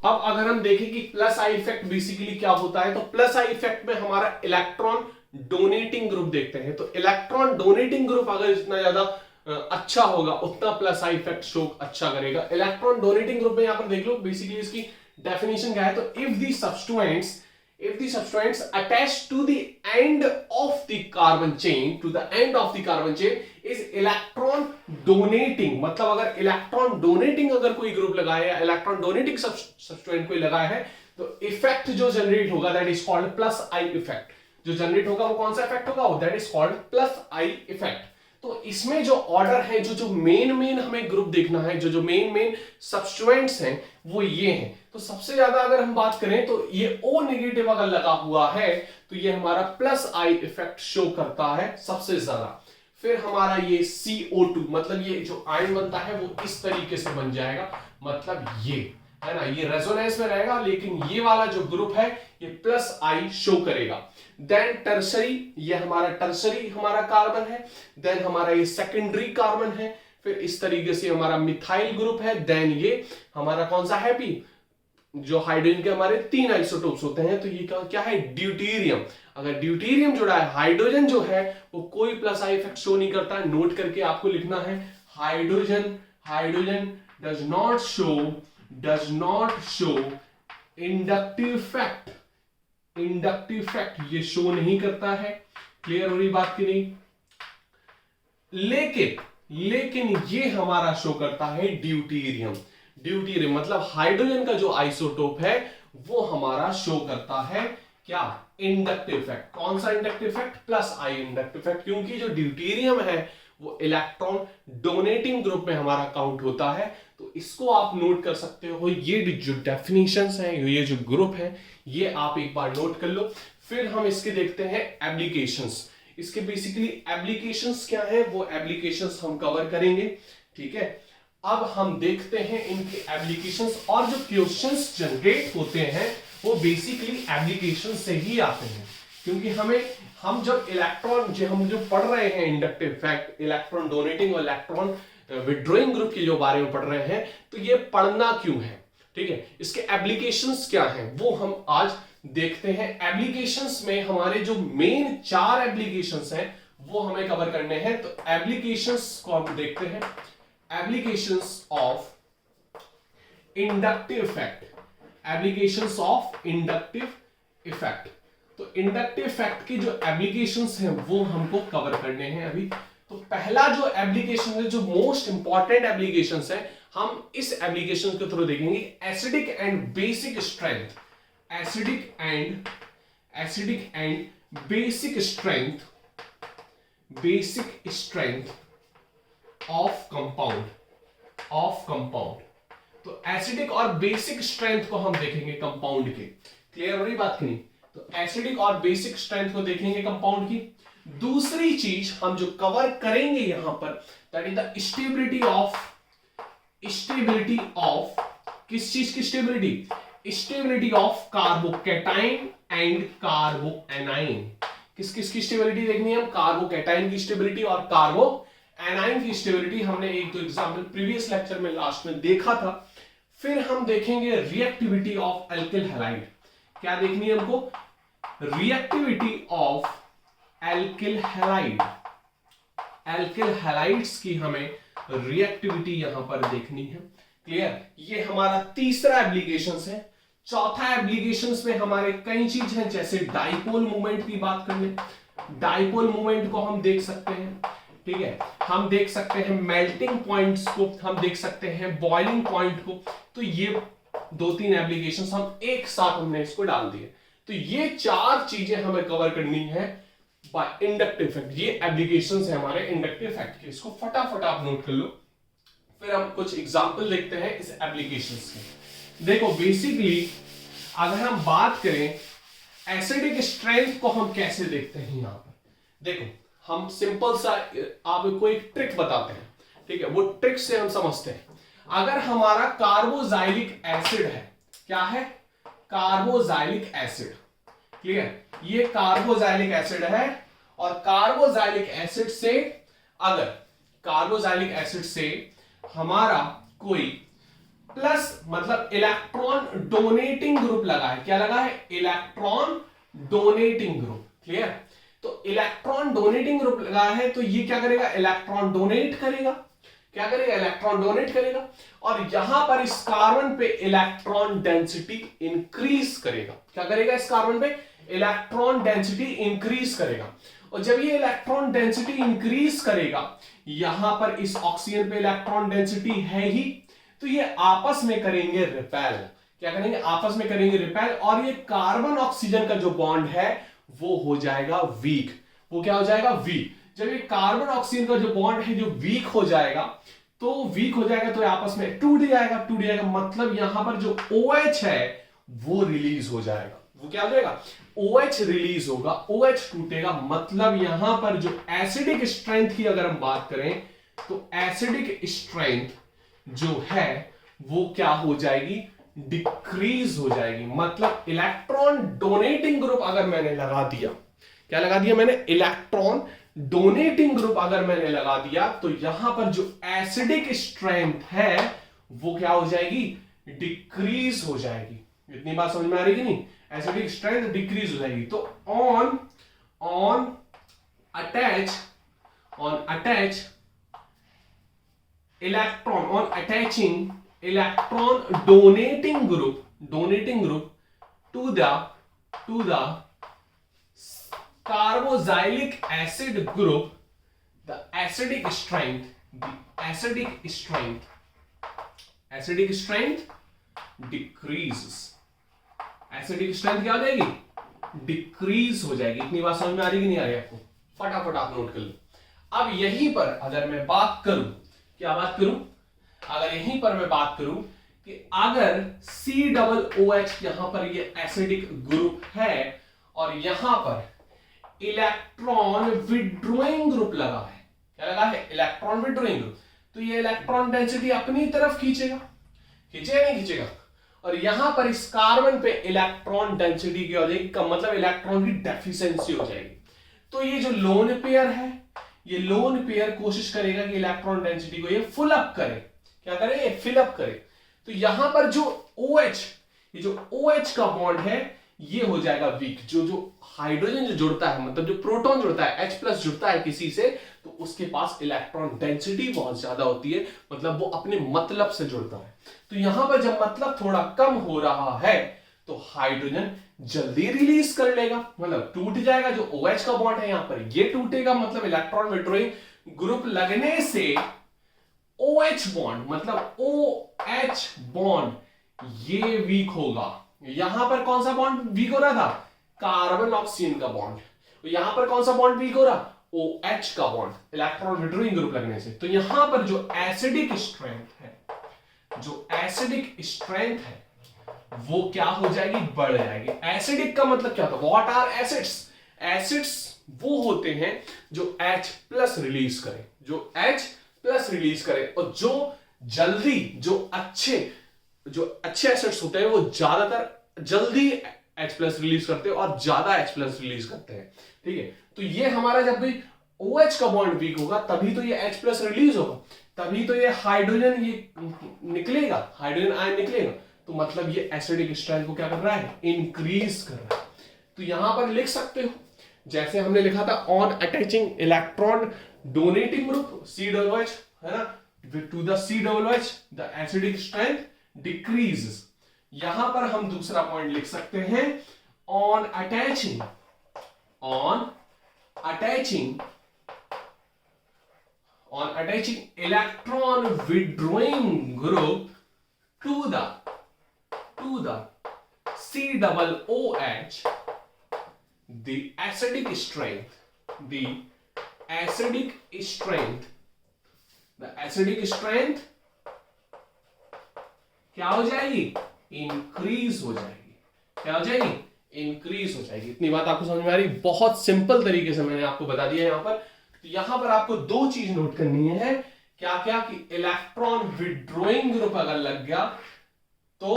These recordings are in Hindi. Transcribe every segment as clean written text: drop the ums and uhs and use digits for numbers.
अब अगर हम देखें कि प्लस आई इफेक्ट बेसिकली क्या होता है, तो प्लस आई इफेक्ट में हमारा इलेक्ट्रॉन डोनेटिंग ग्रुप देखते हैं। तो इलेक्ट्रॉन डोनेटिंग ग्रुप अगर जितना ज्यादा अच्छा होगा उतना प्लस आई इफेक्ट शो अच्छा करेगा। इलेक्ट्रॉन डोनेटिंग ग्रुप में यहां पर देख लो बेसिकली इसकी डेफिनेशन क्या है, तो if the substance attached to the end of the carbon chain is electron donating, मतलब अगर इलेक्ट्रॉन डोनेटिंग अगर कोई ग्रुप लगाया है या इलेक्ट्रॉन डोनेटिंग सब्सटेंस कोई लगाया है, तो इफेक्ट जो जनरेट होगा that is called plus I effect. जो जनरेट होगा वो कौन सा इफेक्ट होगा, that is called plus I effect. तो इसमें जो ऑर्डर है, जो मेन हमें ग्रुप देखना है, जो मेन सब्सटेंट्स हैं वो ये हैं। तो सबसे ज्यादा अगर हम बात करें तो ये O नेगेटिव अगर लगा हुआ है तो ये हमारा प्लस आई इफेक्ट शो करता है सबसे ज्यादा। फिर हमारा ये CO2 मतलब ये जो आयन बनता है वो इस तरीके से बन जाएगा, मतलब ये है ना, ये रेजोनेंस में रहेगा लेकिन ये वाला जो ग्रुप है ये प्लस आई शो करेगा। देन टर्सरी, ये हमारा टर्सरी हमारा कार्बन है। देन हमारा ये सेकेंडरी कार्बन है। फिर इस तरीके से हमारा मिथाइल ग्रुप है। देन ये हमारा कौन सा हैप्पी, जो हाइड्रोजन के हमारे 3 आइसोटोप्स होते हैं, तो ये क्या है, ड्यूटेरियम। अगर ड्यूटेरियम जुड़ा है, हाइड्रोजन जो है वो कोई प्लस आई इफेक्ट शो नहीं करता है। नोट करके आपको लिखना है hydrogen does not show inductive effect. Inductive effect ये शो नहीं करता है। क्लियर हो रही बात की नहीं? लेकिन ये हमारा शो करता है ड्यूटेरियम मतलब हाइड्रोजन का जो आइसोटोप है वो हमारा शो करता है क्या, इंडक्टिव इफेक्ट। कौन सा इंडक्टिव इफेक्ट, प्लस आई इंडक्टिव इफेक्ट, क्योंकि जो ड्यूटेरियम है वो इलेक्ट्रॉन डोनेटिंग ग्रुप में हमारा काउंट होता है। तो इसको आप नोट कर सकते हो। ये जो डेफिनेशंस हैं, ये जो ग्रुप है, ये आप एक बार नोट कर लो। फिर हम इसके देखते हैं एप्लीकेशंस। इसके बेसिकली एप्लीकेशंस क्या है, वो एप्लीकेशंस हम कवर करेंगे। ठीक है, अब हम देखते हैं इनके एप्लीकेशंस, और जो क्वेश्चंस जनरेट होते हैं वो बेसिकली एप्लीकेशन से ही आते हैं। क्योंकि हम जब इलेक्ट्रॉन हम जो पढ़ रहे हैं इंडक्टिव इफेक्ट, इलेक्ट्रॉन डोनेटिंग और इलेक्ट्रॉन विड्रॉइंग ग्रुप के जो बारे में पढ़ रहे हैं, तो ये पढ़ना क्यों है, ठीक है, इसके एप्लीकेशंस क्या हैं वो हम आज देखते हैं। एप्लीकेशंस में हमारे जो मेन 4 एप्लीकेशंस हैं वो हमें कवर करने हैं। तो एप्लीकेशंस को हम देखते हैं। Applications of inductive effect, applications of inductive effect. तो इंडक्टिव इफेक्ट के जो एप्लीकेशंस हैं वो हमको कवर करने हैं अभी। तो पहला जो एप्लीकेशन है, जो मोस्ट इंपॉर्टेंट एप्लीकेशंस है, हम इस एप्लीकेशन के थ्रू देखेंगे acidic and basic strength. Acidic and basic strength of compound. तो एसिडिक और बेसिक स्ट्रेंथ को हम देखेंगे कंपाउंड के। क्लियर हो रही बात की नहीं? तो एसिडिक और बेसिक स्ट्रेंथ को देखेंगे कंपाउंड की। दूसरी चीज हम जो कवर करेंगे यहां पर, that is the stability of किस चीज की स्टेबिलिटी ऑफ कार्बोकैटाइन एंड कार्बोएनाइन। किस की स्टेबिलिटी देखनी है हम, कार्बोकैटाइन की स्टेबिलिटी और कार्बोएनाइन की स्टेबिलिटी। हमने एक दो एग्जांपल प्रीवियस लेक्चर में लास्ट में देखा था। फिर हम देखेंगे रिएक्टिविटी ऑफ एल्किल हैलाइड। क्या देखनी है हमको, रिएक्टिविटी ऑफ एल्किल हैलाइड्स की हमें रिएक्टिविटी यहां पर देखनी है। क्लियर? ये हमारा तीसरा एप्लीकेशन है। चौथा एप्लीकेशन में हमारे कई चीज हैं, जैसे डाइपोल मूवमेंट की बात कर ले। डाइपोल मूवमेंट को हम देख सकते हैं, ठीक है, हम देख सकते हैं मेल्टिंग पॉइंट्स को, हम देख सकते हैं बॉइलिंग पॉइंट को। तो ये 2-3 एप्लीकेशंस हम एक साथ हमने इसको डाल दिए। तो ये 4 चीजें हमें कवर करनी है बाय इंडक्टिव इफेक्ट। ये एप्लीकेशंस है हमारे इंडक्टिव इफेक्ट के, इसको फटाफट आप नोट कर लो। फिर हम कुछ एग्जांपल देखते हैं इस एप्लीकेशंस के। देखो बेसिकली अगर हम बात करें एसिडिक स्ट्रेंथ को हम कैसे देखते हैं, यहां पर देखो हम सिंपल सा आपको एक ट्रिक बताते हैं, ठीक है, वो ट्रिक से हम समझते हैं। अगर हमारा कार्बोजाइलिक एसिड है, क्या है, कार्बोजाइलिक एसिड। क्लियर? ये कार्बोजाइलिक एसिड है और कार्बोजाइलिक एसिड से हमारा कोई प्लस मतलब इलेक्ट्रॉन डोनेटिंग ग्रुप लगा है। क्या लगा है? Electron donating group. क्लियर? तो इलेक्ट्रॉन डोनेटिंग ग्रुप लगा है तो ये क्या करेगा? इलेक्ट्रॉन डोनेट करेगा। क्या करेगा? इलेक्ट्रॉन डोनेट करेगा। और यहां पर इस कार्बन पे इलेक्ट्रॉन डेंसिटी इंक्रीज करेगा। क्या करेगा? इस कार्बन पे इलेक्ट्रॉन डेंसिटी इंक्रीज करेगा। और जब ये इलेक्ट्रॉन डेंसिटी इंक्रीज करेगा, यहां पर इस ऑक्सीजन पे इलेक्ट्रॉन डेंसिटी है ही, तो ये आपस में करेंगे रिपेल। क्या करेंगे? आपस में करेंगे रिपेल। और ये कार्बन ऑक्सीजन का जो बॉन्ड है वो हो जाएगा वीक। वो क्या हो जाएगा? वीक। जब ये कार्बन ऑक्सीजन का जो बॉन्ड है जो वीक हो जाएगा, तो वीक हो जाएगा तो आपस में टूट जाएगा। टूट जाएगा मतलब यहां पर जो OH है वो रिलीज हो जाएगा। वो क्या हो जाएगा? OH रिलीज होगा, OH टूटेगा। मतलब यहां पर जो एसिडिक स्ट्रेंथ की अगर हम बात करें तो एसिडिक स्ट्रेंथ जो है वो क्या हो जाएगी? डिक्रीज हो जाएगी। मतलब इलेक्ट्रॉन डोनेटिंग ग्रुप अगर मैंने लगा दिया, क्या लगा दिया मैंने? इलेक्ट्रॉन डोनेटिंग ग्रुप अगर मैंने लगा दिया, तो यहां पर जो एसिडिक स्ट्रेंथ है वो क्या हो जाएगी? डिक्रीज हो जाएगी। इतनी बात समझ में आ रही कि नहीं? एसिडिक स्ट्रेंथ डिक्रीज हो जाएगी। तो on attach electron, on attaching electron donating group to the carboxylic acid group, the acidic strength decreases। Acidic strength क्या हो जाएगी? डिक्रीज हो जाएगी। इतनी बात समझ में आ रही कि नहीं आ रही आपको? फटाफट आप नोट कर लो। अब यहीं पर अगर मैं बात करूं, क्या बात करूं? अगर यहीं पर मैं बात करूं कि अगर COOH यहां पर ये एसिडिक ग्रुप है और यहां पर इलेक्ट्रॉन विड्रॉइंग ग्रुप लगा है। क्या लगा है? Electron withdrawing group. तो ये इलेक्ट्रॉन डेंसिटी अपनी तरफ खींचेगा। खींचेगा नहीं खींचेगा? और यहां पर इस कार्बन पे इलेक्ट्रॉन डेंसिटी क्या हो जाएगी? कम। मतलब इलेक्ट्रॉन की डेफिशिएंसी हो जाएगी। तो ये जो लोन पेयर है, ये लोन पेयर कोशिश करेगा कि इलेक्ट्रॉन डेंसिटी को ये फुल अप करे। क्या करे? ये फिल अप करे। तो यहां पर जो OH, ये जो OH का बॉन्ड है ये हो जाएगा वीक। जो हाइड्रोजन जो जुड़ता है, मतलब जो प्रोटॉन जुड़ता है, H+ जुड़ता है किसी से, तो उसके पास इलेक्ट्रॉन डेंसिटी बहुत ज्यादा होती है। मतलब वो अपने मतलब से जुड़ता है। तो यहां पर जब मतलब थोड़ा कम हो रहा है तो हाइड्रोजन जल्दी रिलीज कर लेगा, मतलब टूट जाएगा। जो OH का बॉन्ड है यहां पर ये टूटेगा। मतलब इलेक्ट्रॉन विड्रॉइंग ग्रुप लगने से OH बॉन्ड, मतलब OH बॉन्ड ये वीक होगा। यहां पर कौन सा बॉन्ड वीक हो रहा था? कार्बन ऑक्सीजन का बॉन्ड। यहां पर कौन सा बॉन्ड वीक हो रहा? OH का बॉन्ड, इलेक्ट्रॉन विड्रॉइंग ग्रुप लगने से। तो यहां पर जो एसिडिक स्ट्रेंथ है वो क्या हो जाएगी? बढ़ जाएगी। एसिडिक का मतलब क्या होता है? What are acids? एसिड्स वो होते हैं जो H+ रिलीज करें, जो H+ रिलीज करें। और जो जल्दी, जो अच्छे एसिड्स होते हैं वो ज्यादातर जल्दी H+ रिलीज करते हैं और ज्यादा H+ रिलीज करते हैं। ठीक है? तो ये हमारा जब भी OH का बॉन्ड वीक होगा तभी तो ये H+ रिलीज होगा, तभी तो ये हाइड्रोजन ये निकलेगा, हाइड्रोजन आयन निकलेगा। तो मतलब ये एसिडिक स्ट्रेंथ को क्या कर रहा है? इंक्रीज कर रहा है। तो यहां पर लिख सकते हो जैसे हमने लिखा था, on attaching electron donating group COOH, है ना, to the COOH the acidic strength decreases. यहां पर हम दूसरा पॉइंट लिख सकते हैं, on attaching electron withdrawing group to the COOH, the acidic strength क्या हो जाएगी? इंक्रीज हो जाएगी। क्या हो जाएगी? इंक्रीज हो जाएगी। इतनी बात आपको समझ में आ रही? बहुत सिंपल तरीके से मैंने आपको बता दिया यहां पर। तो यहां पर आपको दो चीज नोट करनी है। क्या क्या? कि इलेक्ट्रॉन विड्रॉइंग ग्रुप अगर लग गया तो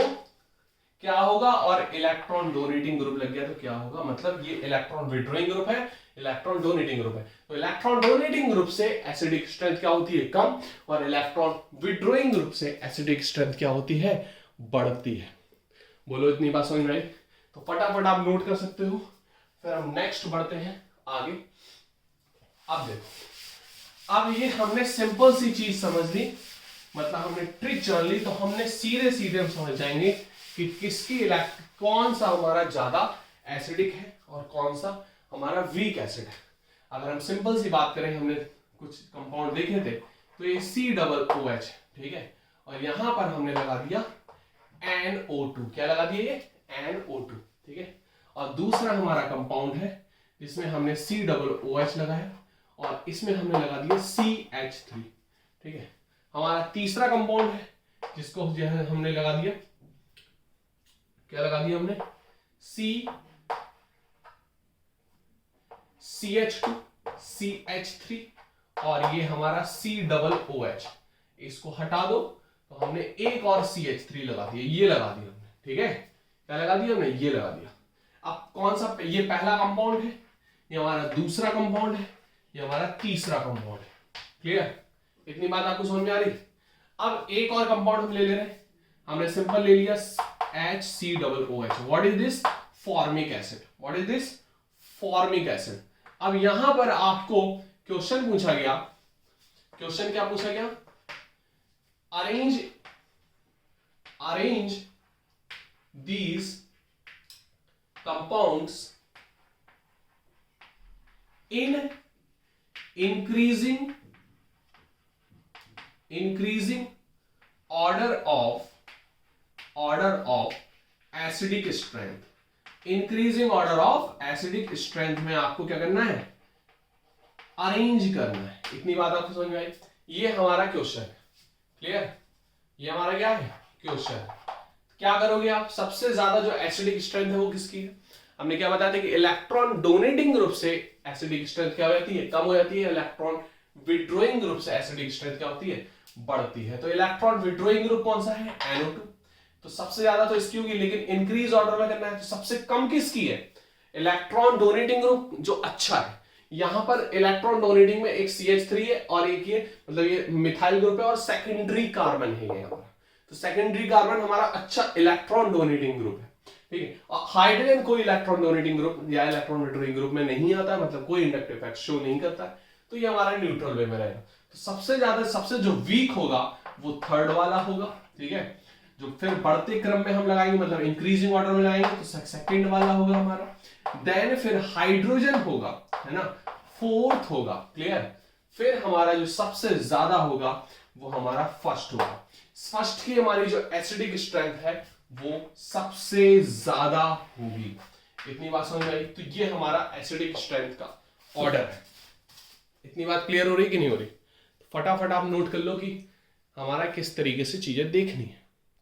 क्या होगा, और इलेक्ट्रॉन डोनेटिंग ग्रुप लग गया तो क्या होगा। मतलब ये इलेक्ट्रॉन विड्रॉइंग ग्रुप है, इलेक्ट्रॉन डोनेटिंग ग्रुप है। तो इलेक्ट्रॉन डोनेटिंग ग्रुप से एसिडिक स्ट्रेंथ क्या होती है, कम, और इलेक्ट्रॉन विड्रॉइंग ग्रुप से एसिडिक स्ट्रेंथ क्या होती है, बढ़ती है। बोलो इतनी बात समझ में आई? तो फटाफट आप नोट कर सकते हो। फिर हम नेक्स्ट बढ़ते हैं आगे। अब देखो, अब ये हमने सिंपल सी चीज समझ ली, मतलब हमने ट्रिक जान ली, तो हमने सीधे सीधे हम समझ जाएंगे कि कौन सा हमारा ज्यादा एसिडिक है और कौन सा हमारा वीक एसिड है। अगर हम सिंपल सी बात करें, हमने कुछ कंपाउंड देखे थे, तो ये COOH, ठीक है, और यहां पर हमने लगा दिया NO2। क्या लगा दिया, ये NO2, ठीक है। और दूसरा हमारा कंपाउंड है जिसमें हमने COOH लगाया और इसमें हमने लगा दिया CH3, ठीक है। हमारा तीसरा कंपाउंड है जिसको जो है हमने लगा दिया, क्या लगा दिया हमने, CH2, CH3, और ये हमारा COOH। इसको हटा दो तो हमने एक और CH3 लगा दिया, ये लगा दिया हमने, ठीक है। क्या लगा दिया हमने, ये लगा दिया। अब कौन सा, ये पहला कंपाउंड है, ये हमारा दूसरा कंपाउंड है, ये हमारा तीसरा कंपाउंड है। क्लियर? इतनी बात आपको समझ में आ रही? अब एक और कंपाउंड हम ले रहे हैं, हमने सिंपल ले लिया HCOOH। What is this, formic acid. What is this, formic acid. अब यहां पर आपको क्वेश्चन पूछा गया, क्वेश्चन क्या पूछा गया, arrange these compounds in increasing order of acidic strength। Increasing order of acidic strength में आपको क्या करना है, अरेंज करना है। इतनी बात आपको समझ में आई? ये हमारा क्वेश्चन है। क्लियर? ये हमारा क्या है, क्वेश्चन। क्या करोगे आप, सबसे ज्यादा जो एसिडिक स्ट्रेंथ है वो किसकी है? हमने क्या बताया था कि इलेक्ट्रॉन डोनेटिंग ग्रुप से एसिडिक स्ट्रेंथ क्या हो जाती है, कम हो जाती है। इलेक्ट्रॉन विड्रॉइंग ग्रुप से एसिडिक स्ट्रेंथ क्या होती है, बढ़ती है। तो इलेक्ट्रॉन विड्रॉइंग ग्रुप कौन सा है, NO2। तो सबसे ज्यादा तो इसकी होगी, लेकिन इंक्रीज ऑर्डर में करना है तो सबसे कम किसकी है, इलेक्ट्रॉन डोनेटिंग ग्रुप जो अच्छा है। यहां पर इलेक्ट्रॉन डोनेटिंग में एक CH3 है और एक ये, मतलब ये मिथाइल ग्रुप है और सेकेंडरी कार्बन है ये हमारा। तो सेकेंडरी कार्बन हमारा अच्छा इलेक्ट्रॉन डोनेटिंग ग्रुप है, ठीक है। और हाइड्रोजन कोई इलेक्ट्रॉन डोनेटिंग ग्रुप या इलेक्ट्रॉन विड्रॉइंग ग्रुप में नहीं आता, मतलब कोई इंडक्टिव इफेक्ट शो नहीं करता है, तो ये हमारा न्यूट्रल वे में रहेगा। तो सबसे ज्यादा, सबसे जो वीक होगा वो थर्ड वाला होगा, ठीक है। जो फिर बढ़ते क्रम में हम लगाएंगे, मतलब इंक्रीजिंग ऑर्डर में लगाएंगे, तो सेकंड वाला होगा हमारा। देन फिर हाइड्रोजन होगा, है ना, फोर्थ होगा। क्लियर? फिर हमारा जो सबसे ज्यादा होगा वो हमारा फर्स्ट होगा। फर्स्ट की हमारी जो एसिडिक स्ट्रेंथ है वो सबसे ज्यादा होगी। इतनी बात समझ में आई? तो ये हमारा एसिडिक स्ट्रेंथ का ऑर्डर है। इतनी बात क्लियर हो रही कि नहीं हो रही? फटाफट आप नोट कर लो कि हमारा किस तरीके से चीजें देखनी है।